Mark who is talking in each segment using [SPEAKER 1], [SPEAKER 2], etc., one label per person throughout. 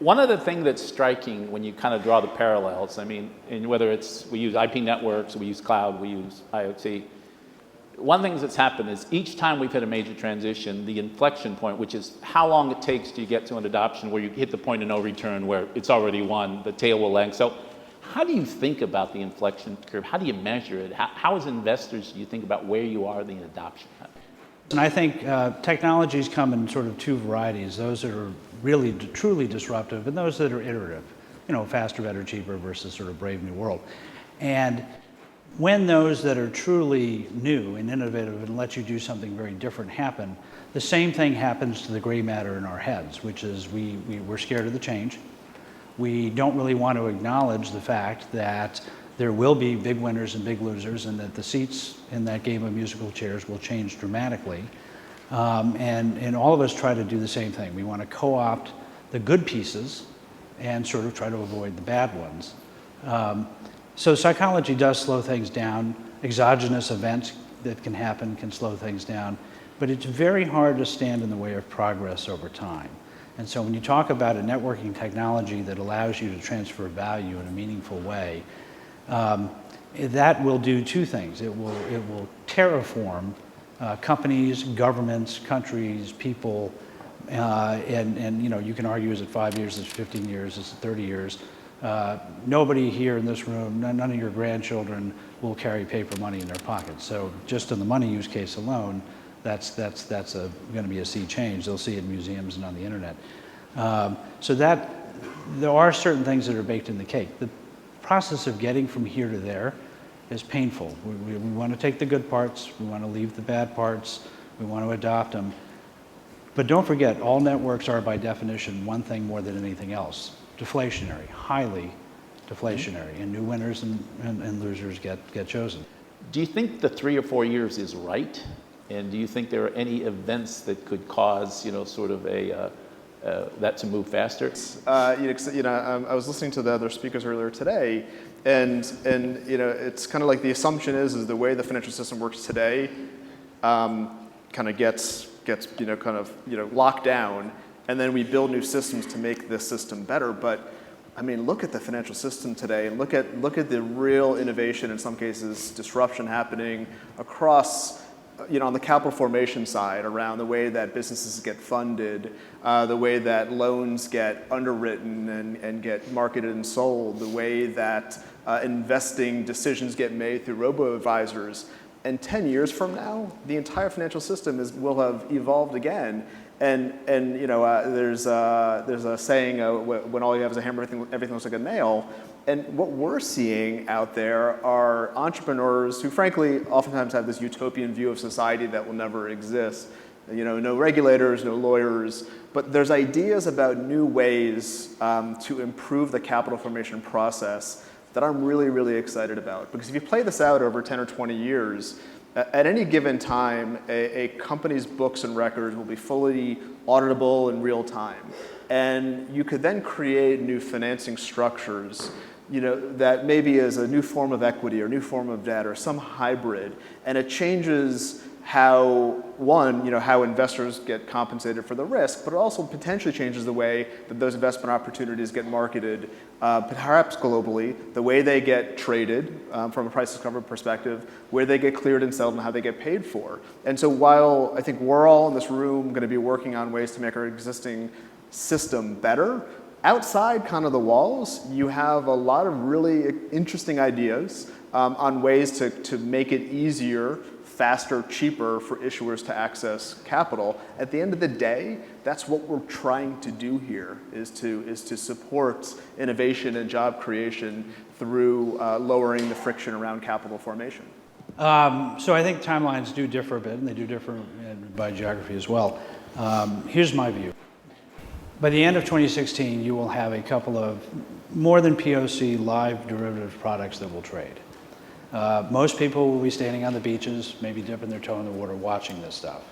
[SPEAKER 1] One of the things that's striking when you kind of draw the parallels, I mean, and whether it's we use IP networks, we use cloud, we use IoT, one thing that's happened is each time we've hit a major transition, the inflection point, which is how long it takes to get to an adoption where you hit the point of no return where it's already won, the tail will lang. So how do you think about the inflection curve? How do you measure it? How as investors do you think about where you are in the adoption?
[SPEAKER 2] And I think technologies come in sort of two varieties, those that are really truly disruptive and those that are iterative, you know, faster, better, cheaper versus sort of brave new world. And when those that are truly new and innovative and let you do something very different happen, the same thing happens to the gray matter in our heads, which is we're scared of the change. We don't really want to acknowledge the fact that there will be big winners and big losers and that the seats in that game of musical chairs will change dramatically. And all of us try to do the same thing. We want to co-opt the good pieces and sort of try to avoid the bad ones. So psychology does slow things down. Exogenous events that can happen can slow things down. But it's very hard to stand in the way of progress over time. And so when you talk about a networking technology that allows you to transfer value in a meaningful way, that will do two things. It will terraform companies, governments, countries, people, and you know, you can argue, is it 5 years, is it 15 years, is it 30 years? Nobody here in this room, none of your grandchildren will carry paper money in their pockets. So just in the money use case alone, that's going to be a sea change. They'll see it in museums and on the internet. So that there are certain things that are baked in the cake. The process of getting from here to there is painful. We want to take the good parts, we want to leave the bad parts, we want to adopt them. But don't forget, all networks are by definition one thing more than anything else. Deflationary, highly deflationary, and new winners and losers get chosen.
[SPEAKER 1] Do you think the 3 or 4 years is right? And do you think there are any events that could cause, you know, sort of that to move faster?
[SPEAKER 3] I was listening to the other speakers earlier today, and you know, it's kind of like the assumption is the way the financial system works today, kind of gets locked down, and then we build new systems to make this system better. But I mean, look at the financial system today, and look at the real innovation, in some cases disruption happening across, you know, on the capital formation side, around the way that businesses get funded, the way that loans get underwritten and get marketed and sold, the way that investing decisions get made through robo-advisors. And 10 years from now, the entire financial system will have evolved again. And you know, there's a saying, when all you have is a hammer, everything looks like a nail. And what we're seeing out there are entrepreneurs who, frankly, oftentimes have this utopian view of society that will never exist. You know, no regulators, no lawyers, but there's ideas about new ways to improve the capital formation process that I'm really, really excited about. Because if you play this out over 10 or 20 years, at any given time, a company's books and records will be fully auditable in real time. And you could then create new financing structures, you know, that maybe is a new form of equity or new form of debt or some hybrid. And it changes how, how investors get compensated for the risk, but it also potentially changes the way that those investment opportunities get marketed, perhaps globally, the way they get traded from a price discovery perspective, where they get cleared and settled, and how they get paid for. And so while I think we're all in this room going to be working on ways to make our existing system better, outside kind of the walls, you have a lot of really interesting ideas on ways to make it easier, faster, cheaper for issuers to access capital. At the end of the day, that's what we're trying to do here, is to support innovation and job creation through lowering the friction around capital formation.
[SPEAKER 2] So I think timelines do differ a bit, and they do differ by geography as well. Here's my view. By the end of 2016, you will have a couple of more than POC live derivative products that will trade. Most people will be standing on the beaches, maybe dipping their toe in the water, watching this stuff.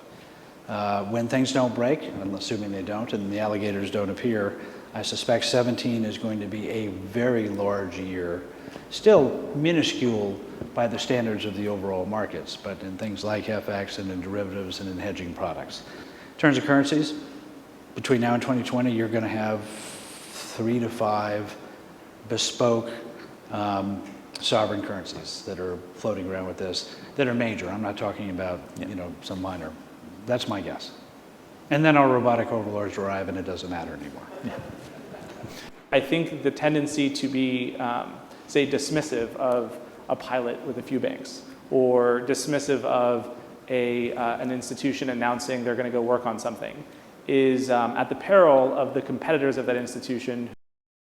[SPEAKER 2] When things don't break, I'm assuming they don't, and the alligators don't appear, I suspect 17 is going to be a very large year, still minuscule by the standards of the overall markets, but in things like FX and in derivatives and in hedging products. In terms of currencies, between now and 2020, you're going to have 3 to 5 bespoke sovereign currencies that are floating around with this that are major. I'm not talking about some minor. That's my guess. And then our robotic overlords arrive and it doesn't matter anymore.
[SPEAKER 1] Yeah.
[SPEAKER 4] I think the tendency to be, say, dismissive of a pilot with a few banks, or dismissive of an institution announcing they're going to go work on something, is at the peril of the competitors of that institution